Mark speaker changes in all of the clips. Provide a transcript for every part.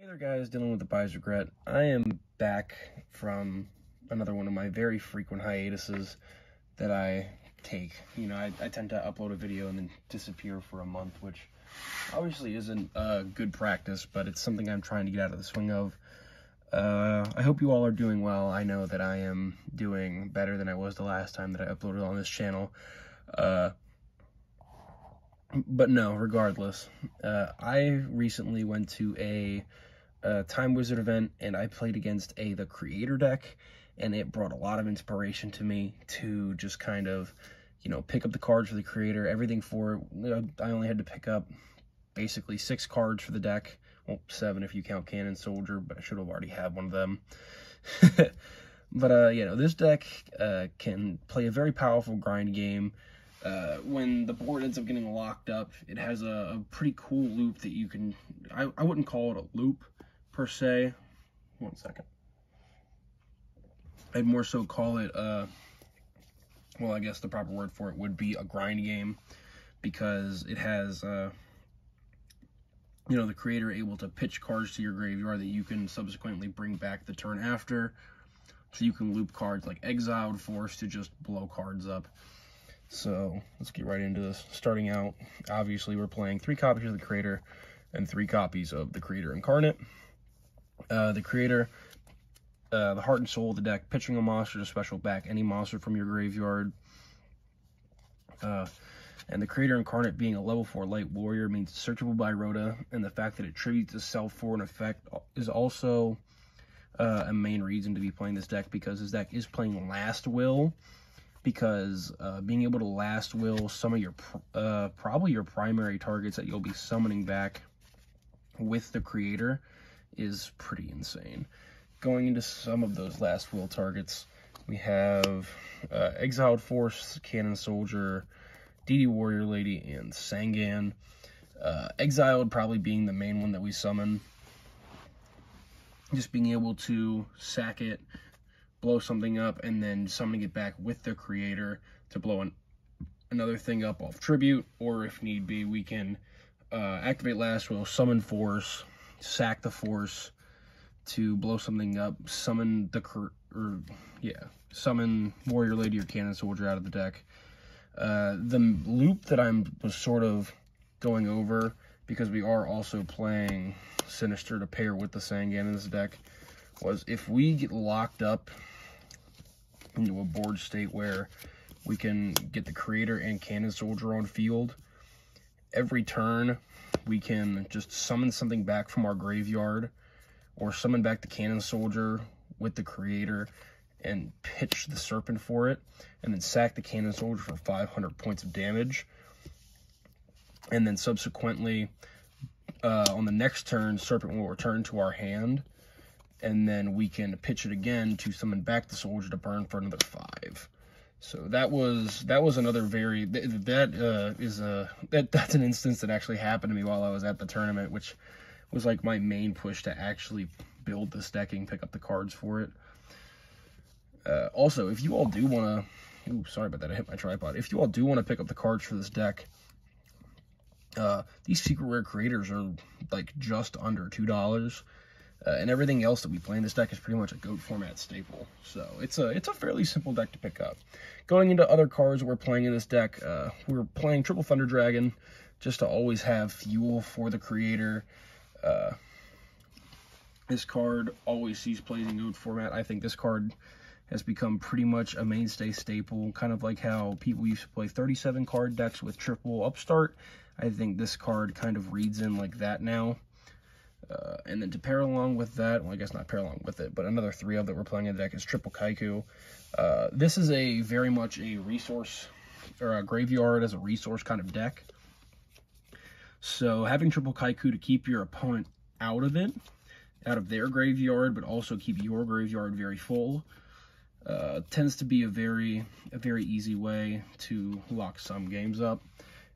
Speaker 1: Hey there guys, dealing with the TheByesRegret. I am back from another one of my very frequent hiatuses that I take. You know, I tend to upload a video and then disappear for a month, which obviously isn't good practice, but it's something I'm trying to get out of the swing of. I hope you all are doing well. I know that I am doing better than I was the last time that I uploaded on this channel. But no, regardless, I recently went to a Time Wizard event, and I played against the Creator deck, and it brought a lot of inspiration to me to just kind of, you know, pick up the cards for the Creator, everything for it. You know, I only had to pick up basically 6 cards for the deck. Well, 7 if you count Cannon Soldier, but I should have already had one of them. But, you know, this deck can play a very powerful grind game. When the board ends up getting locked up, it has a pretty cool loop that you can, I wouldn't call it a loop per se. One second. I'd more so call it, well, I guess the proper word for it would be a grind game, because it has, you know, the Creator able to pitch cards to your graveyard that you can subsequently bring back the turn after. So you can loop cards like Exiled Force to just blow cards up. So let's get right into this. Starting out, obviously we're playing 3 copies of the Creator and 3 copies of the Creator Incarnate. The Creator, the heart and soul of the deck, pitching a monster to special back any monster from your graveyard. And the Creator Incarnate being a level 4 light warrior means searchable by Rhoda, and the fact that it tributes itself for an effect is also a main reason to be playing this deck, because this deck is playing Last Will, because being able to Last Will some of your probably your primary targets that you'll be summoning back with the Creator is pretty insane. Going into some of those Last Will targets, we have Exiled Force, Cannon Soldier, DD Warrior Lady, and Sangan. Exiled probably being the main one that we summon. Just being able to sack it, blow something up, and then summoning it back with the Creator to blow another thing up off tribute, or if need be, we can activate Last Will, summon Force, sack the Force to blow something up, summon summon Warrior Lady or Cannon Soldier out of the deck. The loop that I was sort of going over, because we are also playing Sinister to pair with the Sangan in this deck, was if we get locked up into a board state where we can get the Creator and Cannon Soldier on field, every turn we can just summon something back from our graveyard, or summon back the Cannon Soldier with the Creator and pitch the Serpent for it, and then sack the Cannon Soldier for 500 points of damage. And then subsequently, on the next turn, Serpent will return to our hand, and then we can pitch it again to summon back the Soldier to burn for another 5. So that was another very, that's an instance that actually happened to me while I was at the tournament, which was like my main push to actually build this decking, pick up the cards for it. Also, if you all do want to, ooh, sorry about that, I hit my tripod. If you all do want to pick up the cards for this deck, these secret rare Creators are like just under $2. And everything else that we play in this deck is pretty much a GOAT format staple. So it's a fairly simple deck to pick up. Going into other cards that we're playing in this deck, we're playing Triple Thunder Dragon just to always have fuel for the Creator. This card always sees plays in GOAT format. I think this card has become pretty much a mainstay staple, kind of like how people used to play 37 card decks with triple upstart. I think this card kind of reads in like that now. And then to pair along with that, well, I guess not pair along with it, but another 3 of that we're playing in the deck is Triple Kaiku. This is very much a resource, or a graveyard as a resource kind of deck. So having Triple Kaiku to keep your opponent out of it, out of their graveyard, but also keep your graveyard very full, tends to be a very easy way to lock some games up.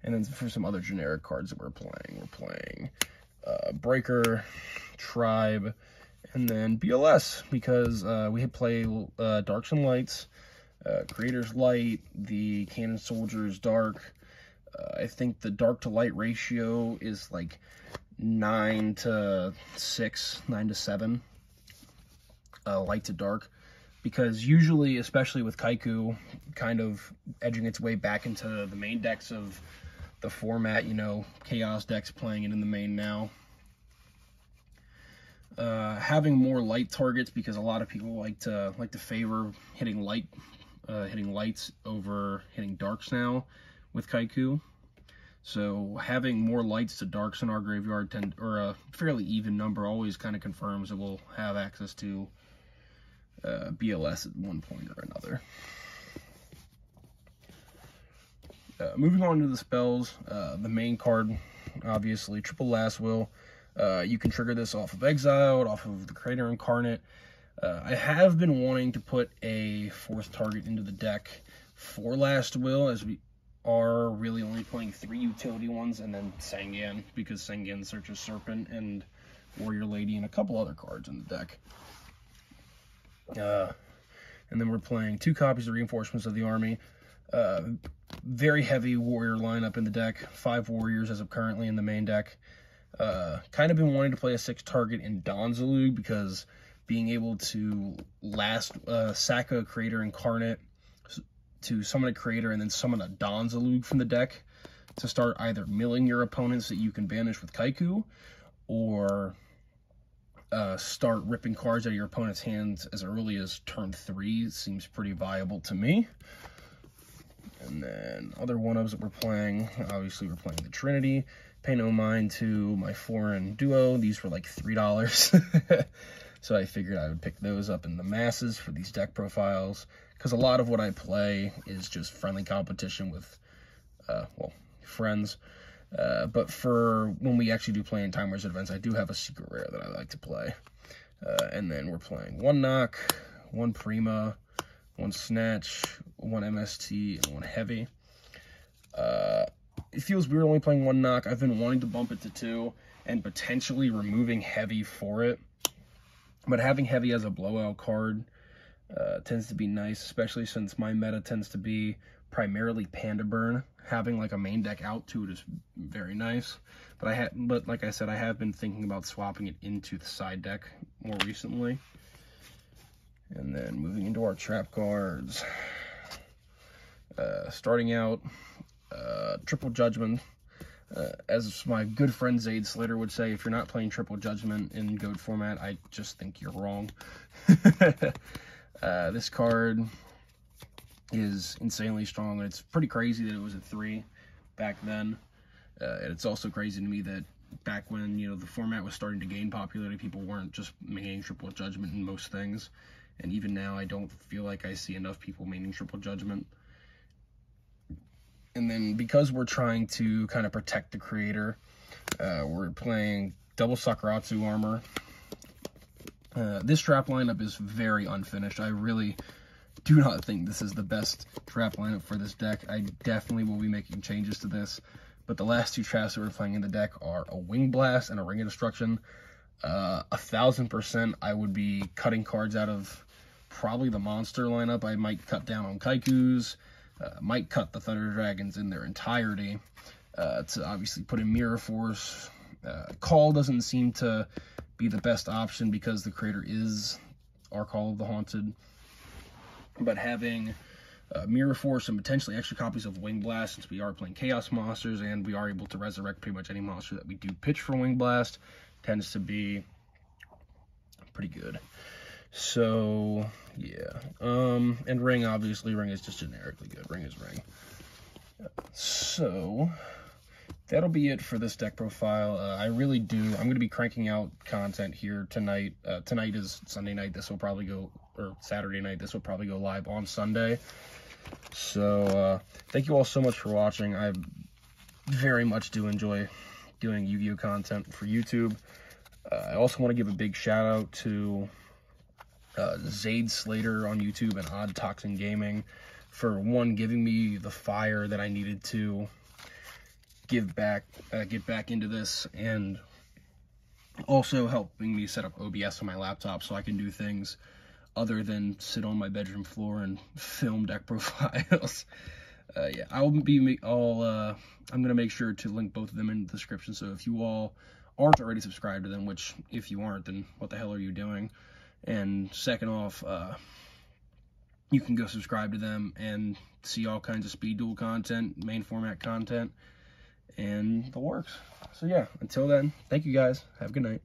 Speaker 1: And then for some other generic cards that we're playing Breaker, Tribe, and then BLS, because we play Darks and Lights, Creator's Light, the Cannon Soldier's Dark. I think the dark to light ratio is like 9 to 6, 9 to 7, light to dark. Because usually, especially with Kaiku kind of edging its way back into the main decks of the format, you know, Chaos decks playing it in the main now. Having more light targets, because a lot of people like to favor hitting lights over hitting darks now with Kaiku. So having more lights to darks in our graveyard, or a fairly even number, always kind of confirms that we'll have access to BLS at one point or another. Moving on to the spells, the main card, obviously, Triple Last Will. You can trigger this off of Exiled, off of the Creator Incarnate. I have been wanting to put a 4th target into the deck for Last Will, as we are really only playing 3 utility ones, and then Sangan, because Sangan searches Serpent and Warrior Lady and a couple other cards in the deck. And then we're playing 2 copies of Reinforcements of the Army. Very heavy warrior lineup in the deck. 5 warriors as of currently in the main deck. Kind of been wanting to play a 6 target in Donzalug, because being able to sack a Creator Incarnate to summon a Creator and then summon a Donzalug from the deck to start either milling your opponents that you can banish with Kaiku, or start ripping cards out of your opponent's hands as early as turn 3 seems pretty viable to me. And then other one-ups that we're playing, obviously we're playing the Trinity. Pay no mind to my foreign duo. These were like $3. So I figured I would pick those up in the masses for these deck profiles, because a lot of what I play is just friendly competition with, well, friends. But for when we actually do play in Time Wars events, I do have a secret rare that I like to play. And then we're playing 1 knock, 1 Prima, 1 Snatch, 1 MST, and 1 Heavy. It feels weird only playing 1 knock. I've been wanting to bump it to 2 and potentially removing Heavy for it. But having Heavy as a blowout card tends to be nice, especially since my meta tends to be primarily Panda Burn. Having like a main deck out to it is very nice. But like I said, I have been thinking about swapping it into the side deck more recently. And then moving into our trap cards. Starting out, Triple Judgment. As my good friend Zaid Slater would say, if you're not playing Triple Judgment in GOAT format, I just think you're wrong. This card is insanely strong, and it's pretty crazy that it was at 3 back then. And it's also crazy to me that back when, you know, the format was starting to gain popularity, people weren't just maining Triple Judgment in most things. And even now, I don't feel like I see enough people maining Triple Judgment. And then because we're trying to kind of protect the Creator, we're playing double Sakuratsu armor. This trap lineup is very unfinished. I really do not think this is the best trap lineup for this deck. I definitely will be making changes to this. But the last 2 traps that we're playing in the deck are a Wing Blast and a Ring of Destruction. 1000% I would be cutting cards out of probably the monster lineup. I might cut down on Kaikus. Might cut the Thunder Dragons in their entirety to obviously put in Mirror Force. Call doesn't seem to be the best option because the Creator is our Call of the Haunted. But having Mirror Force and potentially extra copies of Wing Blast, since we are playing Chaos monsters and we are able to resurrect pretty much any monster that we do pitch for Wing Blast, tends to be pretty good. So, yeah. And Ring, obviously, Ring is just generically good. Ring is Ring. So, that'll be it for this deck profile. I'm going to be cranking out content here tonight. Tonight is Sunday night. This will probably go, or Saturday night. This will probably go live on Sunday. So, thank you all so much for watching. I very much do enjoy doing Yu-Gi-Oh! Content for YouTube. I also want to give a big shout out to Zaid Slater on YouTube and Odd Toxin Gaming for, one, giving me the fire that I needed to get back into this, and also helping me set up OBS on my laptop so I can do things other than sit on my bedroom floor and film deck profiles. Yeah, I'm gonna make sure to link both of them in the description, so if you all aren't already subscribed to them, which if you aren't, then what the hell are you doing? And second off, you can go subscribe to them and see all kinds of speed duel content, main format content, and the works. So yeah, until then, thank you guys. Have a good night.